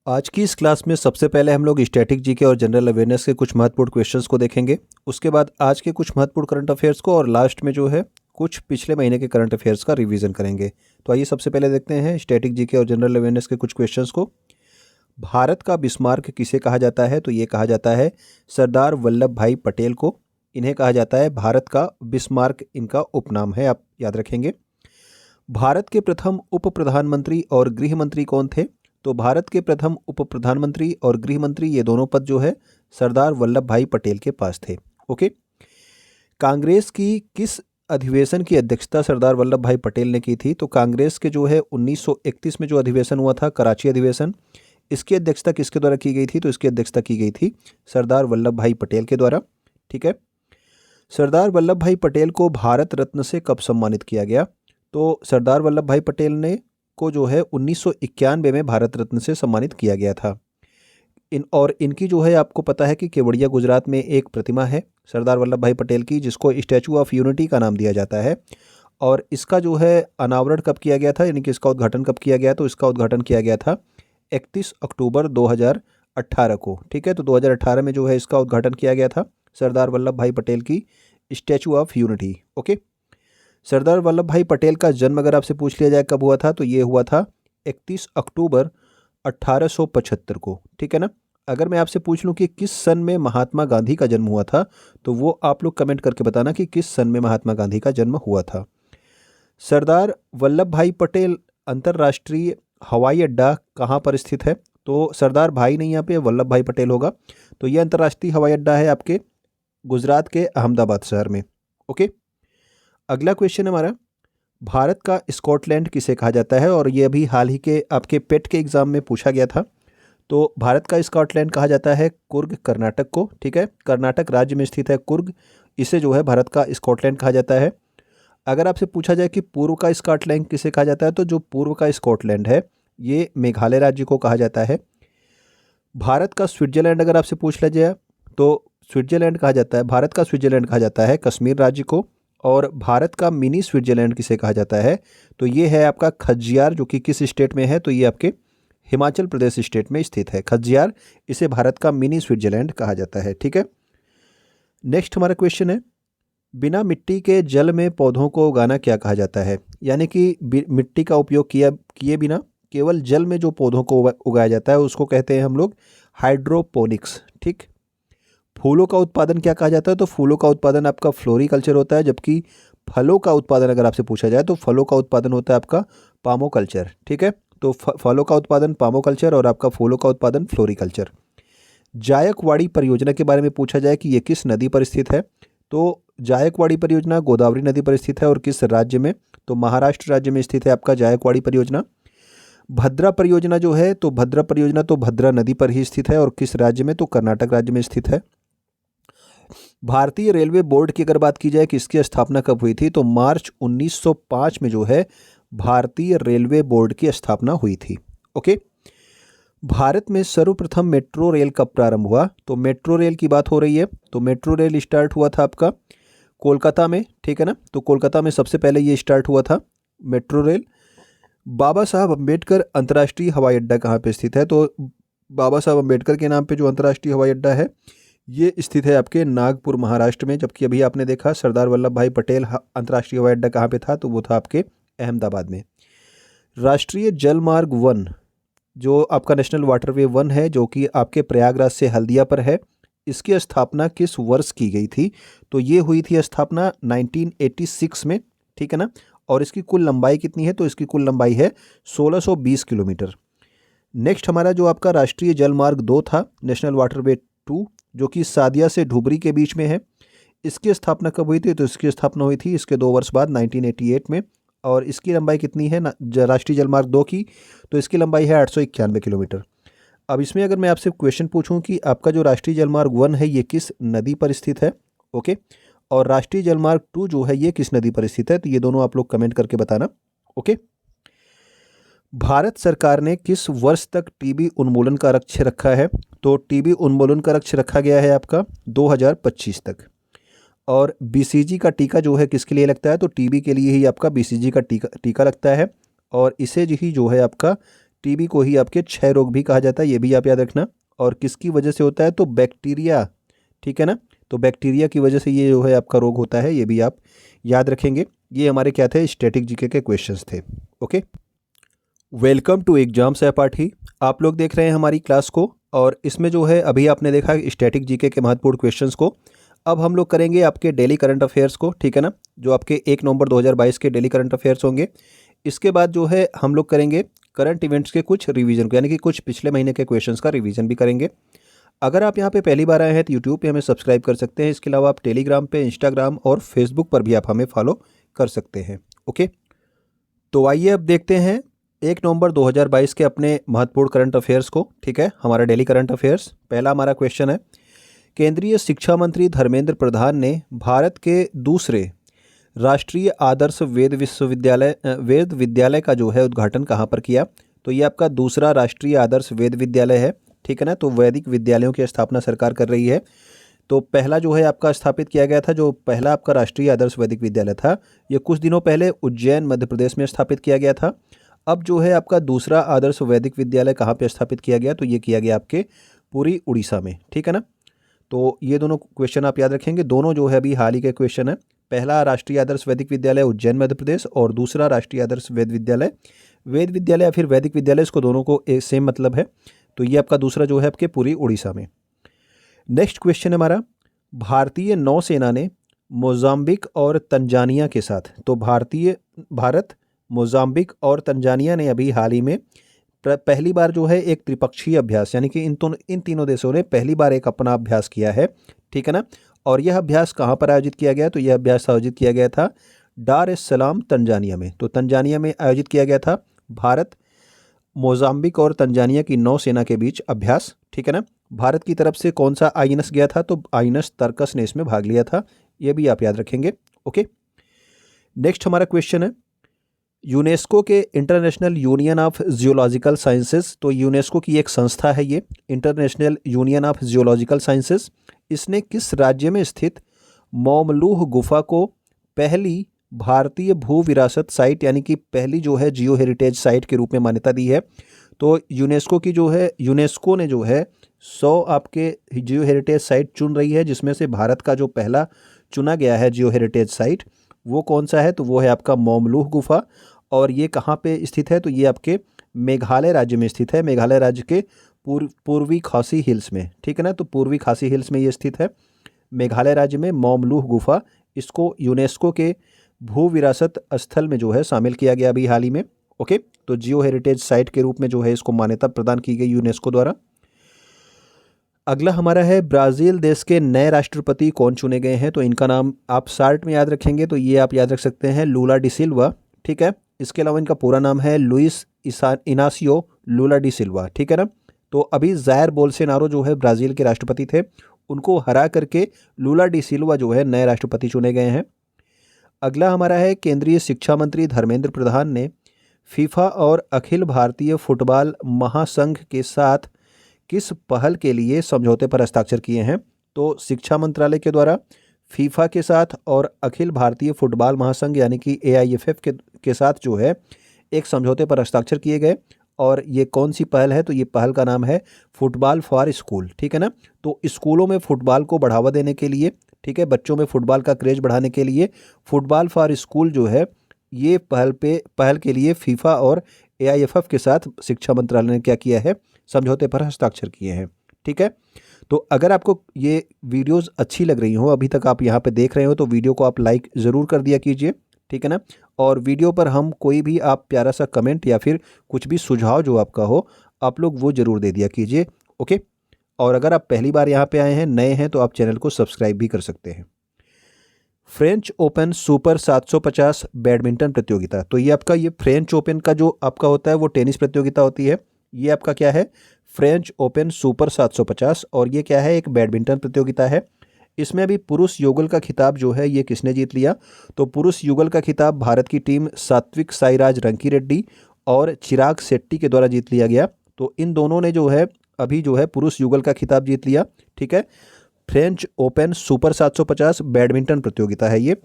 आज की इस क्लास में सबसे पहले हम लोग स्टैटिक जीके और जनरल अवेयरनेस के कुछ महत्वपूर्ण क्वेश्चंस को देखेंगे। उसके बाद आज के कुछ महत्वपूर्ण करंट अफेयर्स को और लास्ट में जो है कुछ पिछले महीने के करंट अफेयर्स का रिवीजन करेंगे। तो आइए सबसे पहले देखते हैं स्टैटिक जीके और जनरल अवेयरनेस के कुछ क्वेश्चंस को। भारत का बिस्मार्क किसे कहा जाता है? तो ये कहा जाता है सरदार वल्लभ भाई पटेल को। इन्हें कहा जाता है भारत का बिस्मार्क, इनका उपनाम है, आप याद रखेंगे। भारत के प्रथम उप प्रधानमंत्री और गृह मंत्री कौन थे? तो भारत के प्रथम उप प्रधानमंत्री और गृह मंत्री ये दोनों पद जो है सरदार वल्लभ भाई पटेल के पास थे। ओके। कांग्रेस की किस अधिवेशन की अध्यक्षता सरदार वल्लभ भाई पटेल ने की थी? तो कांग्रेस के जो है 1931 में जो अधिवेशन हुआ था, कराची अधिवेशन, इसकी अध्यक्षता किसके द्वारा की गई थी? तो इसकी अध्यक्षता की गई थी सरदार वल्लभ भाई पटेल के द्वारा। ठीक है। सरदार वल्लभ भाई पटेल को भारत रत्न से कब सम्मानित किया गया? तो सरदार वल्लभ भाई पटेल ने को जो है 1991 में भारत रत्न से सम्मानित किया गया था। इनकी जो है आपको पता है कि केवड़िया गुजरात में एक प्रतिमा है सरदार वल्लभ भाई पटेल की, जिसको स्टैचू ऑफ यूनिटी का नाम दिया जाता है। और इसका जो है अनावरण कब किया गया था, यानी कि इसका उद्घाटन कब किया गया? तो इसका उद्घाटन किया गया था 31 अक्टूबर 2018 को। ठीक है। तो 2018 में जो है इसका उद्घाटन किया गया था सरदार वल्लभ भाई पटेल की statue of unity. Okay. Sardar Vallabh भाई पटेल का जन्म अगर आपसे पूछ लिया जाए कब हुआ था, तो ये हुआ था 31 अक्टूबर 1875 को। ठीक है ना। अगर मैं आपसे पूछ लूं कि किस सन में महात्मा गांधी का जन्म हुआ था, तो वो आप लोग कमेंट करके बताना कि किस सन में महात्मा गांधी का जन्म हुआ था। सरदार वल्लभ भाई पटेल अंतर्राष्ट्रीय हवाई अड्डा कहाँ पर स्थित है? तो सरदार भाई नहीं, यहाँ पे वल्लभ भाई पटेल होगा। तो ये अंतर्राष्ट्रीय हवाई अड्डा है आपके गुजरात के अहमदाबाद शहर में। ओके। अगला क्वेश्चन हमारा, भारत का स्कॉटलैंड किसे कहा जाता है? और ये अभी हाल ही के आपके पेट के एग्जाम में पूछा गया था। तो भारत का स्कॉटलैंड कहा जाता है कुर्ग, कर्नाटक को। ठीक है। कर्नाटक राज्य में स्थित है कुर्ग, इसे जो है भारत का स्कॉटलैंड कहा जाता है। अगर आपसे पूछा जाए कि पूर्व का स्कॉटलैंड किसे कहा जाता है, तो जो पूर्व का स्कॉटलैंड है ये मेघालय राज्य को कहा जाता है। भारत का स्विट्जरलैंड अगर आपसे पूछ लिया जाए तो स्विट्जरलैंड कहा जाता है, भारत का स्विट्जरलैंड कहा जाता है कश्मीर राज्य को। और भारत का मिनी स्विट्जरलैंड किसे कहा जाता है? तो ये है आपका खज्जियार, जो कि किस स्टेट में है? तो ये आपके हिमाचल प्रदेश स्टेट में स्थित है खज्जियार, इसे भारत का मिनी स्विट्जरलैंड कहा जाता है। ठीक है। नेक्स्ट हमारा क्वेश्चन है, बिना मिट्टी के जल में पौधों को उगाना क्या कहा जाता है? यानी कि मिट्टी का उपयोग किए बिना केवल जल में जो पौधों को उगाया जाता है उसको कहते हैं हम लोग हाइड्रोपोनिक्स। ठीक। फूलों का उत्पादन क्या कहा जाता है? तो फूलों का उत्पादन आपका फ्लोरिकल्चर होता है, जबकि फलों का उत्पादन अगर आपसे पूछा जाए तो फलों का उत्पादन होता है आपका पामोकल्चर। ठीक है। तो फलों का उत्पादन पामोकल्चर और आपका फूलों का उत्पादन फ्लोरिकल्चर। जायकवाड़ी परियोजना के बारे में पूछा जाए कि ये किस नदी पर स्थित है? तो जायकवाड़ी परियोजना गोदावरी नदी पर स्थित है। और किस राज्य में? तो महाराष्ट्र राज्य में स्थित है आपका जायकवाड़ी परियोजना। भद्रा परियोजना जो है, तो भद्रा परियोजना तो भद्रा नदी पर ही स्थित है। और किस राज्य में? तो कर्नाटक राज्य में स्थित है। भारतीय रेलवे बोर्ड की अगर बात की जाए कि इसकी स्थापना कब हुई थी, तो मार्च 1905 में जो है भारतीय रेलवे बोर्ड की स्थापना हुई थी। ओके। भारत में सर्वप्रथम मेट्रो रेल कब प्रारंभ हुआ? तो मेट्रो रेल की बात हो रही है, तो मेट्रो रेल स्टार्ट हुआ था आपका कोलकाता में। ठीक है ना। तो कोलकाता में सबसे पहले ये स्टार्ट हुआ था मेट्रो रेल। बाबा साहब अम्बेडकर अंतर्राष्ट्रीय हवाई अड्डा कहाँ पे स्थित है? तो बाबा साहब अम्बेडकर के नाम पे जो अंतर्राष्ट्रीय हवाई अड्डा है ये स्थित है आपके नागपुर महाराष्ट्र में। जबकि अभी आपने देखा सरदार वल्लभ भाई पटेल अंतर्राष्ट्रीय हवाई अड्डा कहाँ पे था? तो वो था आपके अहमदाबाद में। राष्ट्रीय जल मार्ग 1 जो आपका नेशनल वाटरवे 1 है, जो कि आपके प्रयागराज से हल्दिया पर है, इसकी स्थापना किस वर्ष की गई थी? तो ये हुई थी स्थापना 1986 में। ठीक है ना। और इसकी कुल लंबाई कितनी है? तो इसकी कुल लंबाई है 1620 किलोमीटर। नेक्स्ट हमारा जो आपका राष्ट्रीय जल मार्ग 2 था, नेशनल वाटरवे 2, जो कि सादिया से ढुबरी के बीच में है, इसकी स्थापना कब हुई थी? तो इसकी स्थापना हुई थी इसके 2 वर्ष बाद 1988 में। और इसकी लंबाई कितनी है राष्ट्रीय जलमार्ग 2 की? तो इसकी लंबाई है 891 किलोमीटर। अब इसमें अगर मैं आपसे क्वेश्चन पूछूं कि आपका जो राष्ट्रीय जलमार्ग 1 है ये किस नदी पर स्थित है? ओके। और राष्ट्रीय जलमार्ग 2 जो है ये किस नदी पर स्थित है? तो ये दोनों आप लोग कमेंट करके बताना। ओके। भारत सरकार ने किस वर्ष तक टीबी उन्मूलन का लक्ष्य रखा है? तो टीबी उन्मूलन का लक्ष्य रखा गया है आपका 2025 तक। और बीसीजी का टीका जो है किसके लिए लगता है? तो टीबी के लिए ही आपका बीसीजी का टीका लगता है। और इसे ही जो है आपका टीबी को ही आपके क्षय रोग भी कहा जाता है, ये भी आप याद रखना। और किसकी वजह से होता है, तो बैक्टीरिया, ठीक है ना। तो बैक्टीरिया की वजह से ये जो है आपका रोग होता है, ये भी आप याद रखेंगे। ये हमारे क्या थे, स्टैटिक जीके के क्वेश्चंस थे। ओके, वेलकम टू एग्जाम सहपाठी। आप लोग देख रहे हैं हमारी क्लास को, और इसमें जो है अभी आपने देखा स्टैटिक जीके के महत्वपूर्ण क्वेश्चंस को। अब हम लोग करेंगे आपके डेली करंट अफेयर्स को, ठीक है ना, जो आपके 1 नवंबर 2022 के डेली करंट अफेयर्स होंगे। इसके बाद जो है हम लोग करेंगे करंट इवेंट्स के कुछ रिवीजन को, यानी कि कुछ पिछले महीने के क्वेश्चंस का रिवीजन भी करेंगे। अगर आप यहाँ पे पहली बार आए हैं तो यूट्यूब पे हमें सब्सक्राइब कर सकते हैं। इसके अलावा आप टेलीग्राम पे, इंस्टाग्राम और फेसबुक पर भी आप हमें फॉलो कर सकते हैं। ओके, तो आइए अब देखते हैं 1 नवंबर 2022 के अपने महत्वपूर्ण करंट अफेयर्स को। ठीक है, हमारा डेली करंट अफेयर्स। पहला हमारा क्वेश्चन है, केंद्रीय शिक्षा मंत्री धर्मेंद्र प्रधान ने भारत के दूसरे राष्ट्रीय आदर्श वेद विद्यालय का जो है उद्घाटन कहाँ पर किया। तो ये आपका दूसरा राष्ट्रीय आदर्श वेद विद्यालय है, ठीक है ना। तो वैदिक विद्यालयों की स्थापना सरकार कर रही है। तो पहला जो है आपका स्थापित किया गया था, जो पहला आपका राष्ट्रीय आदर्श वैदिक विद्यालय था, ये कुछ दिनों पहले उज्जैन मध्य प्रदेश में स्थापित किया गया था। अब जो है आपका दूसरा आदर्श वैदिक विद्यालय कहाँ पे स्थापित किया गया, तो ये किया गया आपके पुरी उड़ीसा में, ठीक है ना। तो ये दोनों क्वेश्चन आप याद रखेंगे। दोनों जो है अभी हाल ही के क्वेश्चन है। पहला राष्ट्रीय आदर्श वैदिक विद्यालय उज्जैन मध्य प्रदेश, और दूसरा राष्ट्रीय आदर्श वेद विद्यालय या फिर वैदिक विद्यालय, इसको दोनों को एक सेम मतलब है। तो ये आपका दूसरा जो है आपके पुरी उड़ीसा में। नेक्स्ट क्वेश्चन है हमारा, भारतीय नौसेना ने मोजाम्बिक और तंजानिया के साथ, तो भारत, मोजाम्बिक और तंजानिया ने अभी हाल ही में पहली बार जो है एक त्रिपक्षीय अभ्यास, यानी कि इन तीनों देशों ने पहली बार एक अपना अभ्यास किया है, ठीक है ना। और यह अभ्यास कहाँ पर आयोजित किया गया, तो यह अभ्यास आयोजित किया गया था डार एस सलाम तंजानिया में। तो तंजानिया में आयोजित किया गया था भारत, मोजाम्बिक और तंजानिया की नौसेना के बीच अभ्यास, ठीक है ना। भारत की तरफ से कौन सा आईएनएस गया था, तो आईएनएस तर्कस ने इसमें भाग लिया था, ये भी आप याद रखेंगे। ओके, नेक्स्ट हमारा क्वेश्चन है, यूनेस्को के international union of geological sciences, तो यूनेस्को की एक संस्था है ये, international union of geological sciences, इसने किस राज्य में स्थित मौमलूह गुफा को पहली भारतीय भू विरासत साइट, यानी कि पहली जो है जियो हेरिटेज साइट के रूप में मान्यता दी है। तो यूनेस्को ने जो है 100 आपके जियो हेरिटेज साइट चुन रही है, जिसमें से भारत का जो पहला चुना गया है जियो हेरिटेज साइट, वो कौन सा है, तो वो है आपका मौमलूह गुफा। और ये कहाँ पे स्थित है, तो ये आपके मेघालय राज्य में स्थित है, मेघालय राज्य के पूर्वी खासी हिल्स में, ठीक है ना। तो पूर्वी खासी हिल्स में ये स्थित है, मेघालय राज्य में मौमलूह गुफा। इसको यूनेस्को के भू विरासत स्थल में जो है शामिल किया गया अभी हाल ही में। ओके, तो जियो हेरिटेज साइट के रूप में जो है इसको मान्यता प्रदान की गई यूनेस्को द्वारा। अगला हमारा है, ब्राज़ील देश के नए राष्ट्रपति कौन चुने गए हैं, तो इनका नाम आप शार्ट में याद रखेंगे, तो ये आप याद रख सकते हैं लूला डी सिल्वा, ठीक है। इसके अलावा इनका पूरा नाम है लुइस इनासियो लूला डी सिल्वा, ठीक है ना। तो अभी जायर बोल्सोनारो जो है ब्राज़ील के राष्ट्रपति थे, उनको हरा करके लूला डी सिल्वा जो है नए राष्ट्रपति चुने गए हैं। अगला हमारा है, केंद्रीय शिक्षा मंत्री धर्मेंद्र प्रधान ने फीफा और अखिल भारतीय फुटबॉल महासंघ के साथ किस पहल के लिए समझौते पर हस्ताक्षर किए हैं। तो शिक्षा मंत्रालय के द्वारा फीफा के साथ और अखिल भारतीय फुटबॉल महासंघ यानी कि AIFF के साथ जो है एक समझौते पर हस्ताक्षर किए गए। और ये कौन सी पहल है, तो ये पहल का नाम है फुटबॉल फॉर स्कूल, ठीक है ना। तो स्कूलों में फुटबॉल को बढ़ावा देने के लिए, ठीक है, बच्चों में फुटबॉल का क्रेज बढ़ाने के लिए फुटबॉल फॉर स्कूल जो है ये पहल के लिए फीफा और AIFF के साथ शिक्षा मंत्रालय ने क्या किया है, समझौते पर हस्ताक्षर किए हैं, ठीक है। तो अगर आपको ये वीडियोस अच्छी लग रही हो, अभी तक आप यहाँ पे देख रहे हो, तो वीडियो को आप लाइक ज़रूर कर दिया कीजिए, ठीक है ना। और वीडियो पर हम कोई भी आप प्यारा सा कमेंट या फिर कुछ भी सुझाव जो आपका हो, आप लोग वो ज़रूर दे दिया कीजिए। ओके, और अगर आप पहली बार यहाँ पे आए हैं, नए हैं, तो आप चैनल को सब्सक्राइब भी कर सकते हैं। फ्रेंच ओपन सुपर 750 बैडमिंटन प्रतियोगिता, तो ये आपका, ये फ्रेंच ओपन का जो आपका होता है वो टेनिस प्रतियोगिता होती है। ये आपका क्या है, फ्रेंच ओपन सुपर 750, और ये क्या है, एक बैडमिंटन प्रतियोगिता है। इसमें अभी पुरुष युगल का खिताब जो है ये किसने जीत लिया, तो पुरुष युगल का खिताब भारत की टीम सात्विक साईराज रंकीरेड्डी और चिराग शेट्टी के द्वारा जीत लिया गया। तो इन दोनों ने जो है अभी जो है पुरुष युगल का खिताब जीत लिया, ठीक है। फ्रेंच ओपन सुपर 750 बैडमिंटन प्रतियोगिता है ये,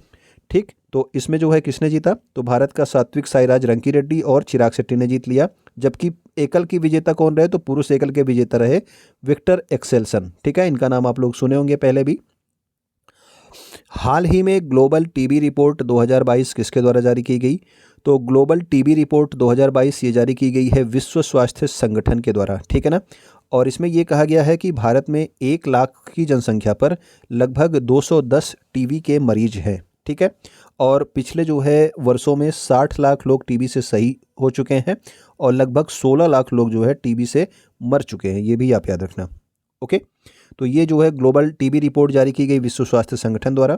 ठीक। तो इसमें जो है किसने जीता, तो भारत का सात्विक साईराज रंकीरेड्डी और चिराग शेट्टी ने जीत लिया। जबकि एकल की विजेता कौन रहे, तो पुरुष एकल के विजेता रहे विक्टर एक्सेल्सन। ठीक है, इनका नाम आप लोग सुने होंगे पहले भी। हाल ही में ग्लोबल टीबी रिपोर्ट 2022 किसके द्वारा जारी की गई, तो ग्लोबल टीबी रिपोर्ट 2022 ये जारी की गई है विश्व स्वास्थ्य संगठन के द्वारा। ठीक है ना। और इसमें ये कहा गया है कि भारत में 1 लाख की जनसंख्या पर लगभग 210 टीबी के मरीज हैं। ठीक है। और पिछले जो है वर्षों में 60 लाख लोग टीबी से सही हो चुके हैं और लगभग 16 लाख लोग जो है टीबी से मर चुके हैं, ये भी आप याद रखना। ओके, तो ये जो है ग्लोबल टीबी रिपोर्ट जारी की गई विश्व स्वास्थ्य संगठन द्वारा।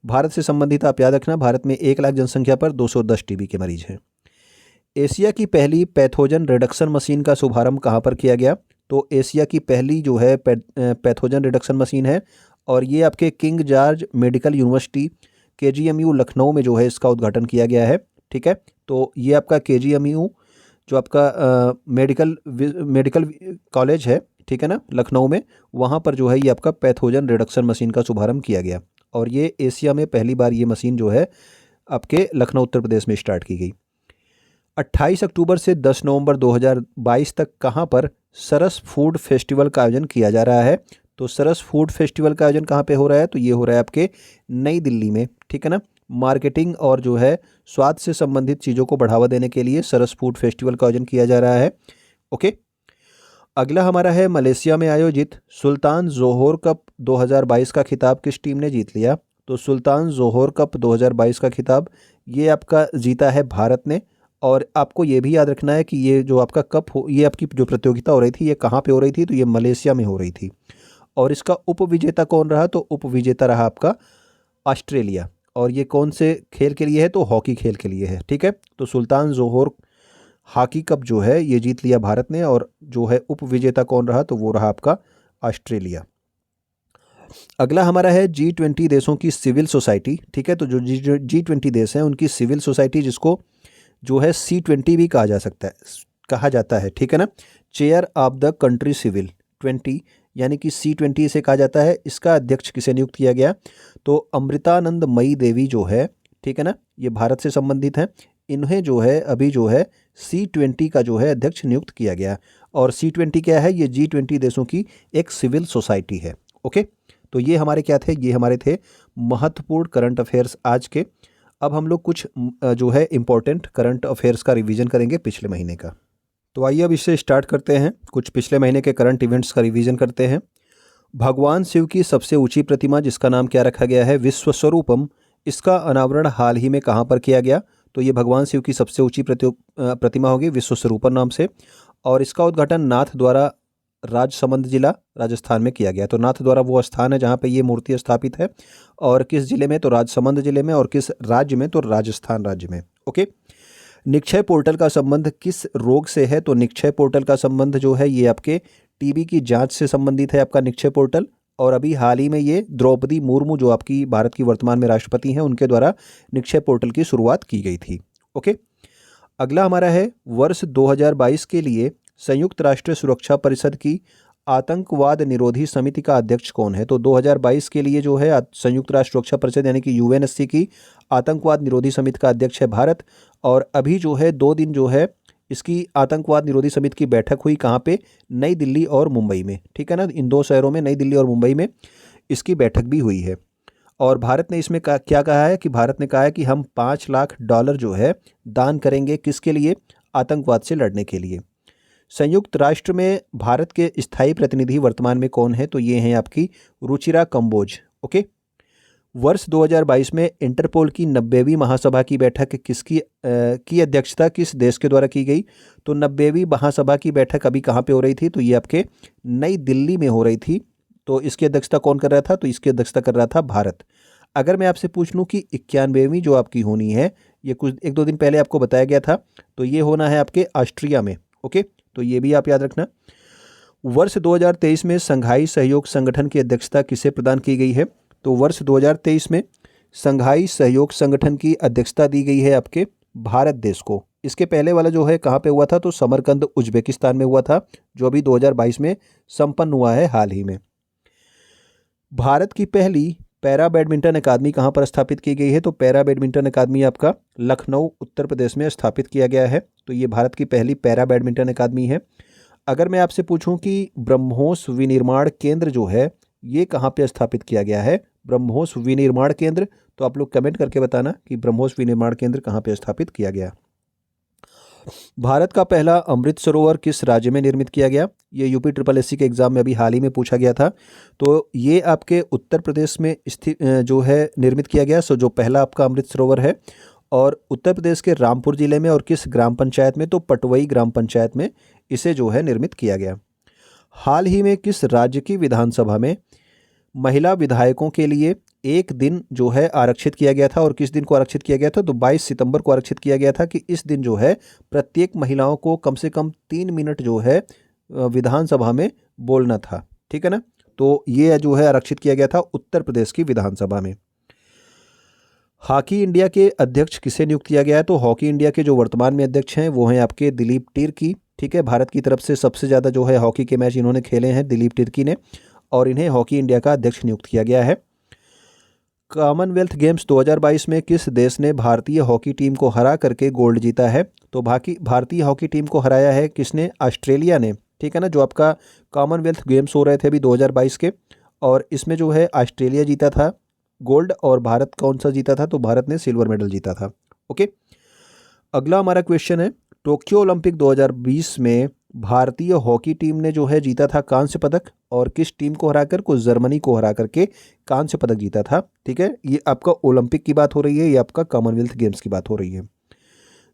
भारत से संबंधित आप याद रखना, भारत में 1 लाख जनसंख्या पर 210 टीबी के मरीज हैं। एशिया की पहली पैथोजन रिडक्शन मशीन का शुभारंभ कहाँ पर किया गया, तो एशिया की पहली जो है पैथोजन रिडक्शन मशीन है और ये आपके king George medical university KGMU Lucknow में जो है इसका उद्घाटन किया गया है। ठीक है, तो ये आपका KGMU जो आपका मेडिकल कॉलेज है, ठीक है ना, लखनऊ में, वहाँ पर जो है ये आपका पैथोजन रिडक्शन मशीन का शुभारंभ किया गया और ये एशिया में पहली बार ये मशीन जो है आपके लखनऊ उत्तर प्रदेश में स्टार्ट की गई। 28 अक्टूबर से 10 नवंबर 2022 तक कहाँ पर सरस फूड फेस्टिवल का आयोजन किया जा रहा है, तो सरस फूड फेस्टिवल का आयोजन कहाँ पे हो रहा है, तो ये हो रहा है आपके नई दिल्ली में। ठीक है ना। मार्केटिंग और जो है स्वाद से संबंधित चीज़ों को बढ़ावा देने के लिए सरस फूड फेस्टिवल का आयोजन किया जा रहा है। ओके, अगला हमारा है मलेशिया में आयोजित सुल्तान जोहोर कप 2022 का खिताब किस टीम ने जीत लिया, तो सुल्तान जोहोर कप 2022 का खिताब ये आपका जीता है भारत ने। और आपको ये भी याद रखना है कि ये जो आपका कप हो, ये आपकी जो प्रतियोगिता हो रही थी ये कहाँ पे हो रही थी, तो ये मलेशिया में हो रही थी। और इसका उपविजेता कौन रहा, तो उपविजेता रहा आपका ऑस्ट्रेलिया। और ये कौन से खेल के लिए है, तो हॉकी खेल के लिए है। ठीक है, तो सुल्तान जोहोर हॉकी कप जो है ये जीत लिया भारत ने और जो है उपविजेता कौन रहा, तो वो रहा आपका ऑस्ट्रेलिया। अगला हमारा है G20 देशों की सिविल सोसाइटी। ठीक है, तो जो G20 देश हैं उनकी सिविल सोसाइटी, जिसको जो है C20 भी कहा जाता है। ठीक है ना, chair of the country civil 20 यानी कि C20 इसे कहा जाता है। इसका अध्यक्ष किसे नियुक्त किया गया, तो अमृतानंदमयी देवी जो है, ठीक है ना, ये भारत से संबंधित हैं। इन्हें जो है अभी जो है C20 का जो है अध्यक्ष नियुक्त किया गया। और C20 क्या है, ये G20 देशों की एक सिविल सोसाइटी है। ओके, तो ये हमारे क्या थे, ये हमारे थे महत्वपूर्ण करंट अफेयर्स आज के। अब हम लोग कुछ जो है इम्पोर्टेंट करंट अफेयर्स का रिवीजन करेंगे पिछले महीने का। तो आइए अब इससे स्टार्ट करते हैं, कुछ पिछले महीने के करंट इवेंट्स का रिवीजन करते हैं। भगवान शिव की सबसे ऊंची प्रतिमा जिसका नाम क्या रखा गया है, विश्वस्वरूपम, इसका अनावरण हाल ही में कहाँ पर किया गया, तो ये भगवान शिव की सबसे ऊंची प्रतिमा होगी विश्वस्वरूपम नाम से। और इसका उद्घाटन नाथ द्वारा राजसमंद जिला राजस्थान में किया गया। तो नाथ द्वारा वो स्थान है जहाँ पे ये मूर्ति स्थापित है और किस जिले में, तो राजसमंद जिले में। और किस राज्य में, तो राजस्थान राज्य में। ओके, निक्षय पोर्टल का संबंध किस रोग से है, तो निक्षय पोर्टल का संबंध जो है ये आपके टीबी की जांच से संबंधित है आपका निक्षय पोर्टल। और अभी हाल ही में ये द्रौपदी मुर्मू जो आपकी भारत की वर्तमान में राष्ट्रपति हैं उनके द्वारा निक्षय पोर्टल की शुरुआत की गई थी। ओके, अगला हमारा है वर्ष 2022 के लिए संयुक्त राष्ट्र सुरक्षा परिषद की आतंकवाद निरोधी समिति का अध्यक्ष कौन है, तो 2022 के लिए जो है संयुक्त राष्ट्र सुरक्षा परिषद यानी कि UNSC की आतंकवाद निरोधी समिति का अध्यक्ष है भारत। और अभी जो है 2 दिन जो है इसकी आतंकवाद निरोधी समिति की बैठक हुई कहाँ पे, नई दिल्ली और मुंबई में। ठीक है ना, इन 2 शहरों में, नई दिल्ली और मुंबई में इसकी बैठक भी हुई है। और भारत ने इसमें क्या कहा है कि भारत ने कहा है कि हम $5 लाख जो है दान करेंगे, किसके लिए, आतंकवाद से लड़ने के लिए। संयुक्त राष्ट्र में भारत के स्थायी प्रतिनिधि वर्तमान में कौन है, तो ये हैं आपकी रुचिरा कंबोज। ओके, वर्ष 2022 में इंटरपोल की 90वीं महासभा की बैठक की अध्यक्षता किस देश के द्वारा की गई, तो 90वीं महासभा की बैठक अभी कहाँ पे हो रही थी, तो ये आपके नई दिल्ली में हो रही थी। तो इसकी अध्यक्षता कौन कर रहा था, तो इसकी अध्यक्षता कर रहा था भारत। अगर मैं आपसे पूछ लूँ कि 91वीं जो आपकी होनी है, ये कुछ 1-2 दिन पहले आपको बताया गया था, तो ये होना है आपके ऑस्ट्रिया में। ओके, तो ये भी आप याद रखना। वर्ष 2023 में संघाई सहयोग संगठन की अध्यक्षता किसे प्रदान की गई है, तो वर्ष 2023 में संघाई सहयोग संगठन की अध्यक्षता दी गई है आपके भारत देश को। इसके पहले वाला जो है कहाँ पे हुआ था, तो समरकंद उज्बेकिस्तान में हुआ था, जो अभी 2022 में संपन्न हुआ है हाल ही में। भारत की पहली पैरा बैडमिंटन अकादमी कहाँ पर स्थापित की गई है? तो पैरा बैडमिंटन अकादमी आपका लखनऊ उत्तर प्रदेश में स्थापित किया गया है। तो ये भारत की पहली पैरा बैडमिंटन अकादमी है। अगर मैं आपसे पूछूं कि ब्रह्मोस विनिर्माण केंद्र जो है ये कहाँ पे स्थापित किया गया है? ब्रह्मोस विनिर्माण केंद्र, तो आप लोग कमेंट करके बताना कि ब्रह्मोस विनिर्माण केंद्र कहाँ पे स्थापित किया गया। भारत का पहला अमृत सरोवर किस राज्य में निर्मित किया गया? ये यूपी ट्रिपल एससी के एग्जाम में अभी हाल ही में पूछा गया था। तो ये आपके उत्तर प्रदेश में स्थित जो है निर्मित किया गया। सो जो पहला आपका अमृत सरोवर है और उत्तर प्रदेश के रामपुर जिले में और किस ग्राम पंचायत में? तो पटवई ग्राम पंचायत में इसे जो है निर्मित किया गया। हाल ही में किस राज्य की विधानसभा में महिला विधायकों के लिए एक दिन जो है आरक्षित किया गया था? और किस दिन को आरक्षित किया गया था? तो 22 सितंबर को आरक्षित किया गया था कि इस दिन जो है प्रत्येक महिलाओं को कम से कम 3 मिनट जो है विधानसभा में बोलना था। ठीक है ना? तो ये जो है आरक्षित किया गया था उत्तर प्रदेश की विधानसभा में। हॉकी इंडिया के अध्यक्ष किसे नियुक्त किया गया है? तो हॉकी इंडिया के जो वर्तमान में अध्यक्ष हैं वो हैं आपके दिलीप तिर्की। ठीक है, भारत की तरफ से सबसे ज़्यादा जो है हॉकी के मैच इन्होंने खेले हैं दिलीप तिर्की ने, और इन्हें हॉकी इंडिया का अध्यक्ष नियुक्त किया गया है। कॉमनवेल्थ गेम्स 2022 में किस देश ने भारतीय हॉकी टीम को हरा करके गोल्ड जीता है? तो भारतीय हॉकी टीम को हराया है किसने? ऑस्ट्रेलिया ने। ठीक है ना? जो आपका कॉमनवेल्थ गेम्स हो रहे थे अभी 2022 के, और इसमें जो है ऑस्ट्रेलिया जीता था गोल्ड, और भारत कौन सा जीता था? तो भारत ने सिल्वर मेडल जीता था। ओके, अगला हमारा क्वेश्चन है, टोक्यो ओलंपिक 2020 में भारतीय हॉकी टीम ने जो है जीता था कांस्य पदक, और किस टीम को हराकर? को जर्मनी को हरा करके कांस्य पदक जीता था। ठीक है, ये आपका ओलंपिक की बात हो रही है, ये आपका कॉमनवेल्थ गेम्स की बात हो रही है।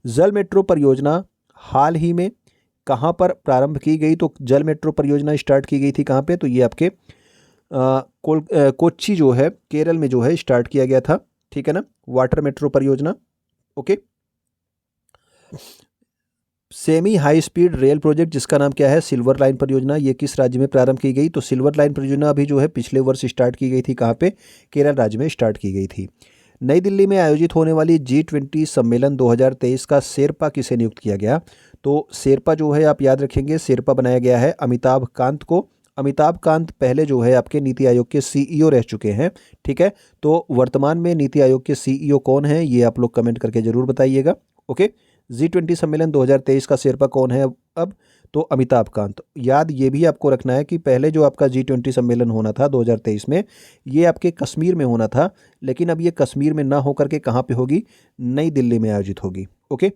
जल मेट्रो परियोजना हाल ही में कहाँ पर प्रारंभ की गई? तो जल मेट्रो परियोजना स्टार्ट की गई थी कहाँ पे? तो ये आपके कोच्चि जो है केरल में जो है स्टार्ट किया गया था। ठीक है ना? वाटर मेट्रो परियोजना। Okay, semi high speed rail project जिसका नाम क्या है? सिल्वर लाइन परियोजना, ये किस राज्य में प्रारंभ की गई? तो सिल्वर लाइन परियोजना अभी जो है पिछले वर्ष स्टार्ट की गई थी। कहाँ पे? केरल राज्य में स्टार्ट की गई थी। नई दिल्ली में आयोजित होने वाली G20 सम्मेलन 2023 का शेरपा किसे नियुक्त किया गया? तो शेरपा जो है आप याद रखेंगे, शेरपा बनाया गया है अमिताभ कांत को। अमिताभ कांत पहले जो है आपके नीति आयोग के CEO रह चुके हैं। ठीक है, तो वर्तमान में नीति आयोग के CEO कौन है ये आप लोग कमेंट करके जरूर बताइएगा। ओके, G20 सम्मेलन 2023 का शेरपा कौन है अब? तो अमिताभ कांत। याद ये भी आपको रखना है कि पहले जो आपका G20 सम्मेलन होना था 2023 में, ये आपके कश्मीर में होना था, लेकिन अब ये कश्मीर में ना होकर के कहाँ पे होगी? नई दिल्ली में आयोजित होगी। ओके,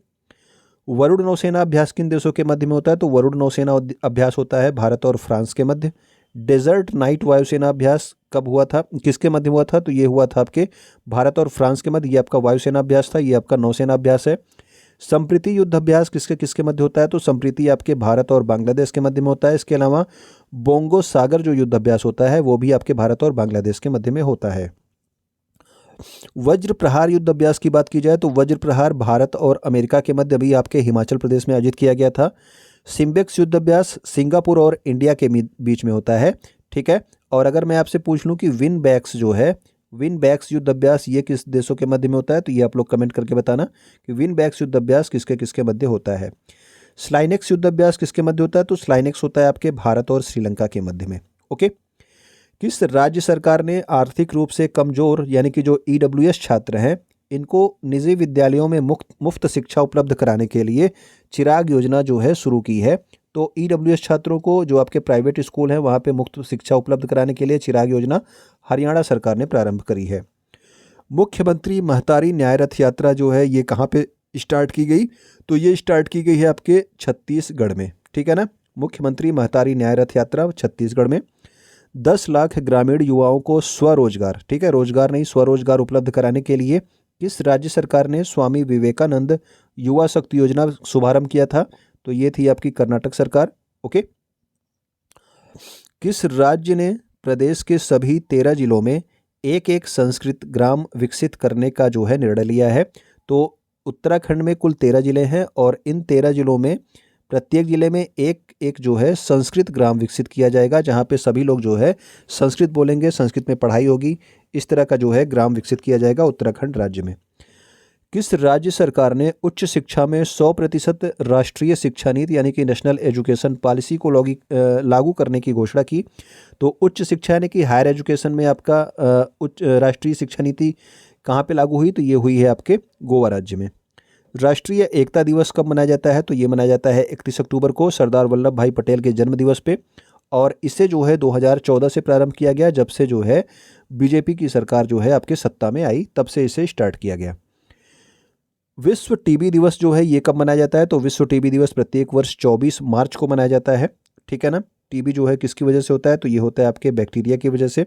वरुण नौसेना अभ्यास किन देशों के मध्य में होता है? तो वरुण नौसेना अभ्यास होता है भारत और फ्रांस के मध्य। डेजर्ट नाइट वायुसेना अभ्यास कब हुआ था? किसके मध्य हुआ था? तो ये हुआ था आपके भारत और फ्रांस के मध्य। ये आपका वायुसेना अभ्यास था, ये आपका नौसेना अभ्यास है। संप्रीति युद्ध अभ्यास किसके किसके मध्य होता है? तो संप्रीति आपके भारत और बांग्लादेश के मध्य में होता है। इसके अलावा बोंगो सागर जो युद्ध अभ्यास होता है वो भी आपके भारत और बांग्लादेश के मध्य में होता है। वज्र प्रहार युद्ध अभ्यास की बात की जाए तो वज्र प्रहार भारत और अमेरिका के मध्य अभी आपके हिमाचल प्रदेश में आयोजित किया गया था। सिम्बेक्स युद्ध अभ्यास सिंगापुर और इंडिया के बीच में होता है। ठीक है, और अगर मैं आपसे पूछ लूँ कि विनबैक्स जो है, विनबैक्स युद्ध अभ्यास ये किस देशों के मध्य में होता है? तो ये आप लोग कमेंट करके बताना कि विनबैक्स युद्ध अभ्यास किसके किसके मध्य होता है। स्लाइनेक्स युद्ध अभ्यास किसके मध्य होता है? तो स्लाइनेक्स होता है आपके भारत और श्रीलंका के मध्य में। ओके, किस राज्य सरकार ने आर्थिक रूप से कमजोर यानी कि जो EWS छात्र हैं इनको निजी विद्यालयों में मुफ्त शिक्षा उपलब्ध कराने के लिए चिराग योजना जो है शुरू की है? तो EWS छात्रों को जो आपके प्राइवेट स्कूल हैं वहाँ पे मुफ्त शिक्षा उपलब्ध कराने के लिए चिराग योजना हरियाणा सरकार ने प्रारंभ करी है। मुख्यमंत्री महतारी न्याय रथ यात्रा जो है ये कहाँ पे स्टार्ट की गई? तो ये स्टार्ट की गई है आपके छत्तीसगढ़ में। ठीक है ना? मुख्यमंत्री महतारी न्याय रथ यात्रा छत्तीसगढ़ में। 10 लाख ग्रामीण युवाओं को स्वरोजगार, ठीक है, रोजगार नहीं स्वरोजगार उपलब्ध कराने के लिए किस राज्य सरकार ने स्वामी विवेकानंद युवा शक्ति योजना शुभारंभ किया था? तो ये थी आपकी कर्नाटक सरकार। ओके, किस राज्य ने प्रदेश के सभी 13 जिलों में एक एक संस्कृत ग्राम विकसित करने का जो है निर्णय लिया है? तो उत्तराखंड में कुल 13 जिले हैं और इन 13 जिलों में प्रत्येक जिले में एक एक जो है संस्कृत ग्राम विकसित किया जाएगा, जहाँ पे सभी लोग जो है संस्कृत बोलेंगे, संस्कृत में पढ़ाई होगी। इस तरह का जो है ग्राम विकसित किया जाएगा उत्तराखंड राज्य में। किस राज्य सरकार ने उच्च शिक्षा में 100% राष्ट्रीय शिक्षा नीति यानी कि नेशनल एजुकेशन पॉलिसी को लागू करने की घोषणा की? तो उच्च शिक्षा यानी कि हायर एजुकेशन में आपका उच्च राष्ट्रीय शिक्षा नीति कहाँ पे लागू हुई? तो ये हुई है आपके गोवा राज्य में। राष्ट्रीय एकता दिवस कब मनाया जाता है? तो ये मनाया जाता है 31 अक्टूबर को सरदार वल्लभ भाई पटेल के जन्म दिवस पे, और इसे जो है 2014 से प्रारंभ किया गया, जब से जो है बीजेपी की सरकार जो है आपके सत्ता में आई, तब से इसे स्टार्ट किया गया। विश्व टीबी दिवस जो है ये कब मनाया जाता है? तो विश्व टीबी दिवस प्रत्येक वर्ष 24 मार्च को मनाया जाता है। ठीक है ना। टीबी जो है किसकी वजह से होता है? तो ये होता है आपके बैक्टीरिया की वजह से।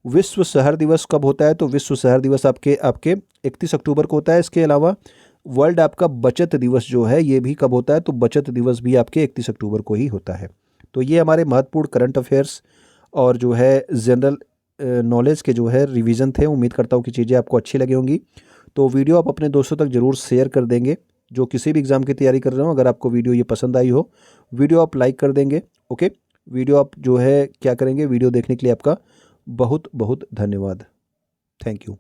विश्व शहर दिवस कब होता है? तो विश्व शहर दिवस आपके आपके 31 अक्टूबर को होता है। इसके अलावा वर्ल्ड आपका बचत दिवस जो है ये भी कब होता है? तो बचत दिवस भी आपके 31 अक्टूबर को ही होता है। तो ये हमारे महत्वपूर्ण करंट अफेयर्स और जो है जनरल नॉलेज के जो है रिवीजन थे। उम्मीद करता हूँ कि चीज़ें आपको अच्छी लगी होंगी। तो वीडियो आप अपने दोस्तों तक ज़रूर शेयर कर देंगे जो किसी भी एग्ज़ाम की तैयारी कर रहे हो। अगर आपको वीडियो ये पसंद आई हो, वीडियो आप लाइक कर देंगे। ओके, वीडियो आप जो है क्या करेंगे, वीडियो देखने के लिए आपका बहुत बहुत धन्यवाद। Thank you.